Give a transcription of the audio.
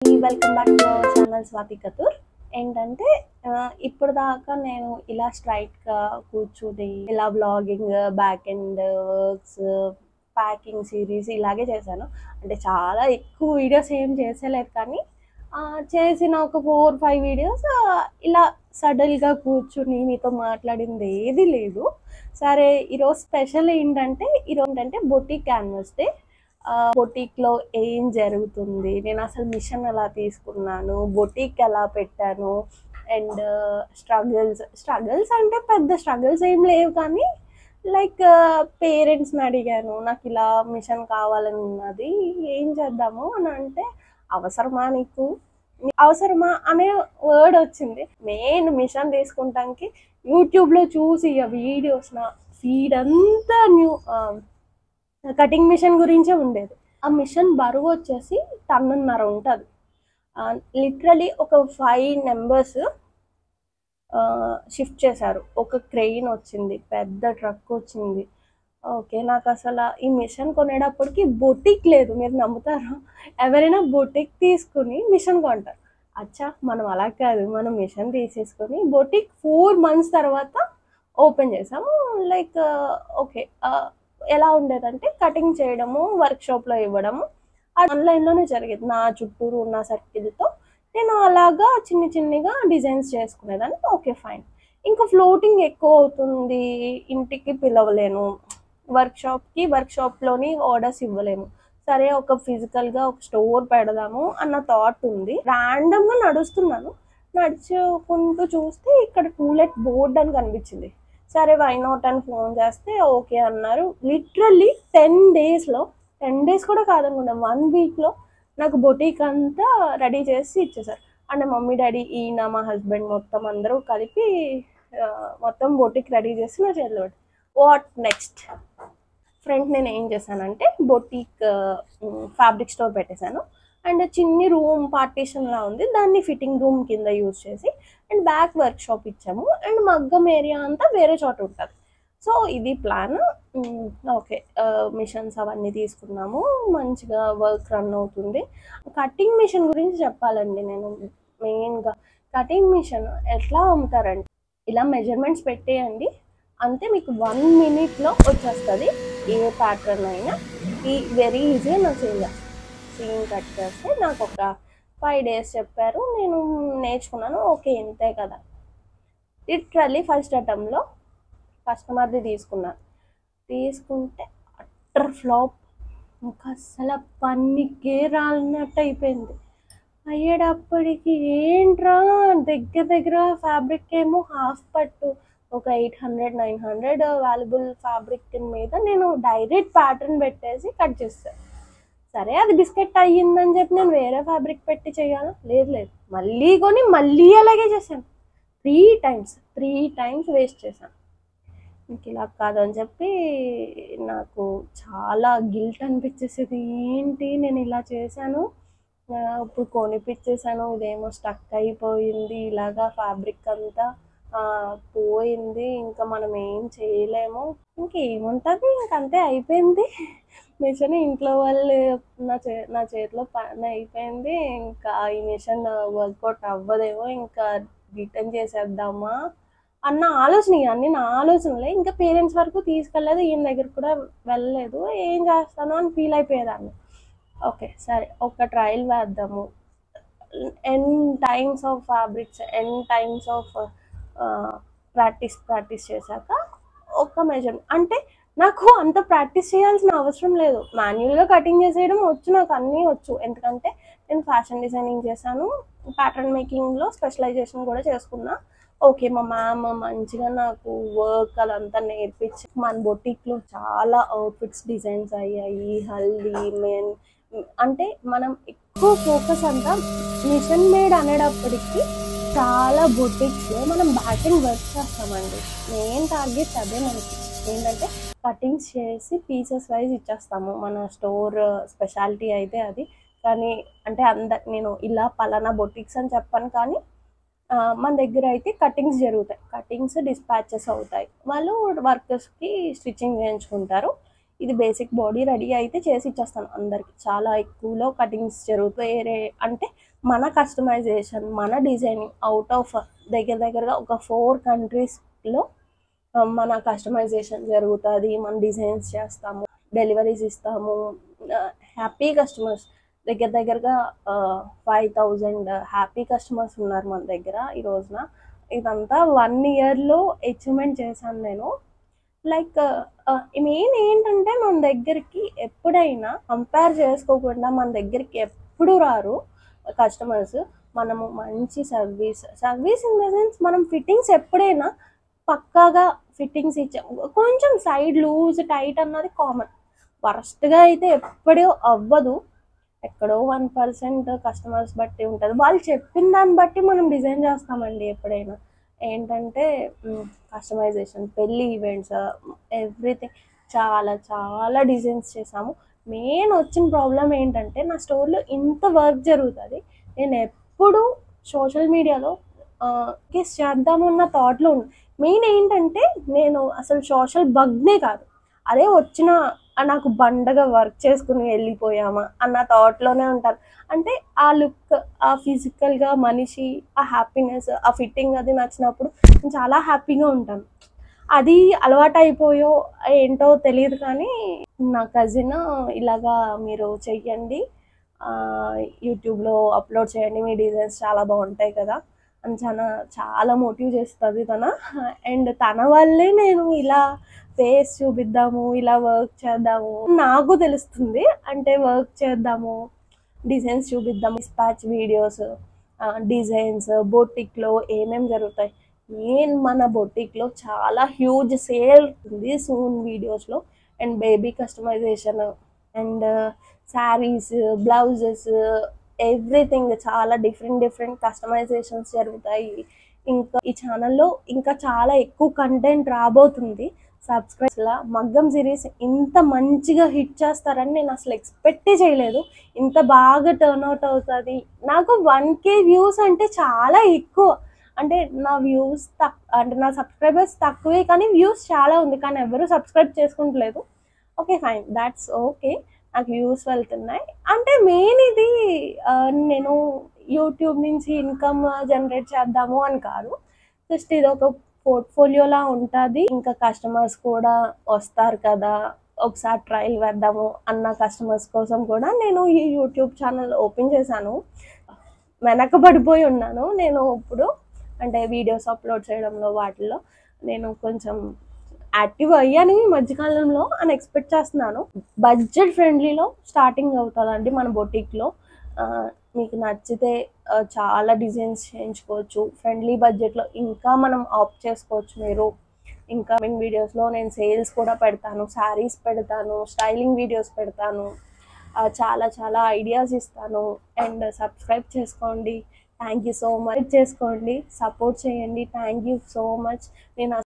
Welcome back to our channel Swathi Kathur. ఏంటంటే ఇప్పుడు దాకా నేను ఇలా స్ట్రైట్గా కూర్చుని ఇలా vlogging, back end works, packing series ఇలాగే చేశాను. అంటే చాలా ఎక్కువ వీడియోస్ ఏం చేసేలేదు, కానీ చేసిన ఒక 4-5 వీడియోస్ ఇలా సడల్గా కూర్చుని మీతో మాట్లాడింది ఏది లేదు. సరే, ఈరోజు స్పెషల్ ఏంటంటే బొటిక్ క్యాన్వాస్ డే. బొటిక్లో ఏం జరుగుతుంది, నేను అసలు మిషన్ ఎలా తీసుకున్నాను, బొటిక్ ఎలా పెట్టాను, అండ్ స్ట్రగుల్స్ అంటే పెద్ద స్ట్రగుల్స్ ఏం లేవు, కానీ లైక్ పేరెంట్స్ని అడిగాను, నాకు ఇలా మిషన్ కావాలని ఉన్నది, ఏం చేద్దాము అని అంటే, అవసరమా అనే వర్డ్ వచ్చింది. మెయిన్ మిషన్ తీసుకుంటానికి యూట్యూబ్లో చూసి ఆ వీడియోస్ నా ఫీడ్ అంతా కటింగ్ మిషన్ గురించే ఉండేది. ఆ మిషన్ బరువు వచ్చేసి 1.5 టన్ ఉంటుంది. లిటరలీ ఒక 5 మెంబర్స్ షిఫ్ట్ చేశారు. ఒక క్రెయిన్ వచ్చింది, పెద్ద ట్రక్ వచ్చింది. ఓకే, నాకు అసలు ఈ మిషన్ కొనేటప్పటికి బొటిక్ లేదు. మీరు నమ్ముతారా? ఎవరైనా బొటిక్ తీసుకుని మిషన్ కొంటారు. అచ్చా, మనం అలా కాదు, మనం మిషన్ తీసేసుకొని బొటిక్ 4 months తర్వాత ఓపెన్ చేసాము. లైక్ ఓకే, ఎలా ఉండేదంటే కటింగ్ చేయడము, వర్క్షాప్లో ఇవ్వడము, అది ఆన్లైన్లోనే జరిగేది. నా చుట్టూరు ఉన్న సర్కిల్తో నేను అలాగా చిన్నగా డిజైన్స్ చేసుకునేదాన్ని. Okay, fine. ఇంకా ఫ్లోటింగ్ ఎక్కువ అవుతుంది, ఇంటికి పిలవలేను, వర్క్షాప్లోని ఆర్డర్స్ ఇవ్వలేము. సరే, ఒక ఫిజికల్గా ఒక స్టోర్ పెడదాము అన్న థాట్ ఉంది. ర్యాండమ్గా నడుచుకుంటూ చూస్తే ఇక్కడ టూలెట్ బోర్డ్ అని కనిపించింది. సరే, వై నాట్ అని ఫోన్ చేస్తే ఓకే అన్నారు. లిటరల్లీ 10 days కూడా కాదనుకుంటా, 1 weekలో నాకు బొటీక్ అంతా రెడీ చేసి ఇచ్చేసారు. అంటే మమ్మీ, డాడీ, ఈయన, మా హస్బెండ్ మొత్తం అందరూ కలిపి మొత్తం బొటీక్ రెడీ చేసి నా చేతిలో పెట్టి, వాట్ నెక్స్ట్ ఫ్రెండ్ నేను ఏం చేశానంటే బొటీక్ ఫ్యాబ్రిక్ స్టోర్ పెట్టేశాను. అండ్ చిన్ని రూమ్ పార్టీషన్లా ఉంది, దాన్ని ఫిట్టింగ్ రూమ్ కింద యూజ్ చేసి అండ్ బ్యాక్ వర్క్షాప్ ఇచ్చాము. అండ్ మగ్గం ఏరియా అంతా వేరే చోట ఉంటుంది. సో ఇది ప్లాన్. ఓకే, మిషన్స్ అవన్నీ తీసుకున్నాము, మంచిగా వర్క్ రన్ అవుతుంది. కటింగ్ మిషన్ గురించి చెప్పాలండి. నేను మెయిన్గా కటింగ్ మిషన్ ఎట్లా అమ్ముతారంటే, ఇలా మెజర్మెంట్స్ పెట్టేయండి అంతే, మీకు 1 minute వచ్చేస్తుంది. ఏ ప్యాటర్న్ అయినా వెరీ ఈజీగా నాకు సీన్ కట్ చేస్తే నాకు ఒక 5 days చెప్పారు, నేను నేర్చుకున్నాను. ఓకే, ఇంతే కదా. లిటరల్లీ ఫస్ట్ అటెంప్ట్లో కస్టమర్ది తీసుకుంటే అట్టర్ ఫ్లాప్. ఇంకా అసలు పన్నికే రాలినట్టు అయిపోయింది. అయ్యేటప్పటికి ఏంట్రా, దగ్గర ఫ్యాబ్రిక్ ఏమో హాఫ్ పట్టు, ఒక 800-900 వాల్యుబుల్ ఫ్యాబ్రిక్ మీద నేను డైరెక్ట్ ప్యాటర్న్ పెట్టేసి కట్ చేస్తాను. సరే, అది బిస్కెట్ అయ్యిందని చెప్పి నేను వేరే ఫ్యాబ్రిక్ పెట్టి చేయాలా? లేదు, మళ్ళీ కొని మళ్ళీ అలాగే చేశాను. 3 times వేస్ట్ చేశాను. ఇంక ఇలా కాదని చెప్పి నాకు చాలా గిల్ట్ అనిపించేసేది. ఏంటి నేను ఇలా చేశాను, ఇప్పుడు కొనిపించేసాను, ఇదేమో స్టక్ అయిపోయింది, ఇలాగా ఫ్యాబ్రిక్ అంతా పోయింది, ఇంకా మనం ఏం చేయలేము, ఇంకేముంటుంది, ఇంకంతే అయిపోయింది. మిషన్ ఇంట్లో వాళ్ళు నా చేతిలో పని అయిపోయింది, ఇంకా ఈ మిషన్ వర్కౌట్ అవ్వదేమో, ఇంకా రిటర్న్ చేసేద్దామా అన్న ఆలోచన. ఇవన్నీ నా ఆలోచనలే. ఇంకా పేరెంట్స్ వరకు తీసుకెళ్ళలేదు, ఈయన దగ్గర కూడా వెళ్ళలేదు. ఏం చేస్తాను అని ఫీల్ అయిపోయేదాన్ని. ఓకే, సరే, ఒక ట్రయల్ వేద్దాము. N times of fabrics, N times of practice చేశాక ఒక మెజర్మెంట్. అంటే నాకు అంత ప్రాక్టీస్ చేయాల్సిన అవసరం లేదు, మాన్యువల్గా కటింగ్ చేసేయడం వచ్చు, నాకు అన్నీ వచ్చు. ఎందుకంటే నేను ఫ్యాషన్ డిజైనింగ్ చేశాను, ప్యాటర్న్ మేకింగ్లో స్పెషలైజేషన్ కూడా చేసుకున్నా. ఓకే, మా మ్యామ్ మంచిగా నాకు వర్క్ అదంతా నేర్పించి మన బొటిక్లో చాలా అవుట్ఫిట్స్ డిజైన్స్ అయ్యాయి. హల్దీ, మెన్ అంటే మనం ఎక్కువ ఫోకస్ అంతా మిషన్ మేడ్ అనేటప్పటికి చాలా బొటిక్స్లో మనం బ్యాక్ అండ్ వర్క్ చేస్తామండి. మెయిన్ టార్గెట్ అదే మనకి. ఏంటంటే కటింగ్స్ చేసి పీసెస్ వైజ్ ఇచ్చేస్తాము, మన స్టోర్ స్పెషాలిటీ అయితే అది. కానీ అంటే నేను ఇలా పలానా బొటిక్స్ అని చెప్పాను, కానీ మన దగ్గర అయితే కటింగ్స్ జరుగుతాయి, కటింగ్స్ డిస్పాచెస్ అవుతాయి, వాళ్ళు వర్కర్స్కి స్టిచ్చింగ్ చేయించుకుంటారు. ఇది బేసిక్ బాడీ రెడీ అయితే చేసి ఇచ్చేస్తాను అందరికి. చాలా ఎక్కువలో కటింగ్స్ జరుగుతాయి. అంటే మన కస్టమైజేషన్, మన డిజైనింగ్ అవుట్ ఆఫ్ దగ్గరగా ఒక 4 కంట్రీస్లో మన కస్టమైజేషన్ జరుగుతుంది. మనం డిజైన్స్ చేస్తాము, డెలివరీస్ ఇస్తాము. హ్యాపీ కస్టమర్స్ దగ్గరగా 5000 హ్యాపీ కస్టమర్స్ ఉన్నారు మన దగ్గర ఈ రోజున. ఇదంతా 1 ఇయర్లో అచీవ్మెంట్ చేశాను నేను. లైక్ మెయిన్ ఏంటంటే మన దగ్గరికి ఎప్పుడైనా కంపేర్ చేసుకోకుండా మన దగ్గరికి ఎప్పుడు రారు కస్టమర్స్. మనము మంచి సర్వీస్ ఇన్ ద సెన్స్ మనం ఫిట్టింగ్స్ ఎప్పుడైనా పక్కాగా ఫిట్టింగ్స్ ఇచ్చాము. కొంచెం సైడ్ లూజ్ టైట్ అన్నది కామన్, వరస్ట్గా అయితే ఎప్పుడూ అవ్వదు. ఎక్కడో 1% కస్టమర్స్ బట్టి ఉంటుంది. వాళ్ళు చెప్పిన దాన్ని బట్టి మనం డిజైన్ చేస్తామండి ఎప్పుడైనా. ఏంటంటే కస్టమైజేషన్, పెళ్ళి ఈవెంట్స్, ఎవ్రీథింగ్ చాలా చాలా డిజైన్స్ చేసాము. మెయిన్ వచ్చిన ప్రాబ్లం ఏంటంటే నా స్టోర్లో ఇంత వర్క్ జరుగుతుంది, నేను ఎప్పుడు సోషల్ మీడియాలో కిస్ చేద్దామన్న థాట్లో ఉంది. మెయిన్ ఏంటంటే నేను అసలు సోషల్ బగ్నే కాదు, అదే వచ్చిన నాకు బండగా వర్క్ చేసుకుని వెళ్ళిపోయామా అన్న థాట్లోనే ఉంటాను. అంటే ఆ లుక్, ఆ ఫిజికల్గా మనిషి, ఆ హ్యాపీనెస్, ఆ ఫిట్టింగ్ అది నచ్చినప్పుడు నేను చాలా హ్యాపీగా ఉంటాను. అది అలవాటు అయిపోయో ఏంటో తెలియదు కానీ నా కజిన్ ఇలాగా మీరు చెయ్యండి, యూట్యూబ్లో అప్లోడ్ చేయండి, మీ డిజైన్స్ చాలా బాగుంటాయి కదా అని చాలా మోటివ్ చేస్తుంది తన. అండ్ తన వల్లే నేను ఇలా ఫేస్ చూపిద్దాము, ఇలా వర్క్ చేద్దాము నాకు తెలుస్తుంది. అంటే వర్క్ చేద్దాము, డిజైన్స్ చూపిద్దాము, డిస్పాచ్ వీడియోస్, డిజైన్స్, బొటిక్లో ఏమేమి జరుగుతాయి. మెయిన్ మన బొటిక్లో చాలా హ్యూజ్ సేల్ ఉంది సూన్ వీడియోస్లో. And baby customization and sarees, blouses, everything చాలా డిఫరెంట్ కస్టమైజేషన్స్ జరుగుతాయి. ఇంకా ఈ ఛానల్లో ఇంకా చాలా ఎక్కువ కంటెంట్ రాబోతుంది. సబ్స్క్రైబ్స్లా మగ్గం సిరీస్ ఇంత మంచిగా హిట్ చేస్తారని నేను అసలు ఎక్స్పెక్టే చేయలేదు. ఇంత బాగా టర్న్ అవుట్ అవుతుంది. నాకు 1K వ్యూస్ అంటే చాలా ఎక్కువ. అంటే నా వ్యూస్ అంటే నా సబ్స్క్రైబర్స్ తక్కువే కానీ వ్యూస్ చాలా ఉంది, కానీ ఎవరు సబ్స్క్రైబ్ చేసుకుంటలేదు. ఓకే ఫైన్, దాట్స్ ఓకే, నాకు వ్యూస్ వెళ్తున్నాయి. అంటే మెయిన్ ఇది నేను యూట్యూబ్ నుంచి ఇన్కమ్ జనరేట్ చేద్దాము అని కాదు, జస్ట్ ఇది ఒక పోర్ట్ఫోలియోలా ఉంటుంది. ఇంకా కస్టమర్స్ కూడా వస్తారు కదా, ఒకసారి ట్రయల్ వేద్దాము అన్న కస్టమర్స్ కోసం కూడా నేను ఈ యూట్యూబ్ ఛానల్ ఓపెన్ చేశాను. వెనకబడిపోయి ఉన్నాను నేను ఇప్పుడు, అంటే వీడియోస్ అప్లోడ్ చేయడంలో వాటిల్లో నేను కొంచెం యాక్టివ్ అయ్యాను ఈ మధ్యకాలంలో అని ఎక్స్పెక్ట్ చేస్తున్నాను. బడ్జెట్ ఫ్రెండ్లీలో స్టార్టింగ్ అవుతుందండి మన బొటిక్లో. మీకు నచ్చితే చాలా డిజైన్స్ చేయించుకోవచ్చు ఫ్రెండ్లీ బడ్జెట్లో. ఇంకా మనం ఆప్ట్ చేసుకోవచ్చు మీరు. ఇంకా వీడియోస్లో నేను సేల్స్ కూడా పెడతాను, శారీస్ పెడతాను, స్టైలింగ్ వీడియోస్ పెడతాను, చాలా చాలా ఐడియాస్ ఇస్తాను. అండ్ సబ్స్క్రైబ్ చేసుకోండి, థ్యాంక్ యూ సో మచ్. చేసుకోండి, సపోర్ట్ చేయండి, థ్యాంక్ యూ సో మచ్. నేను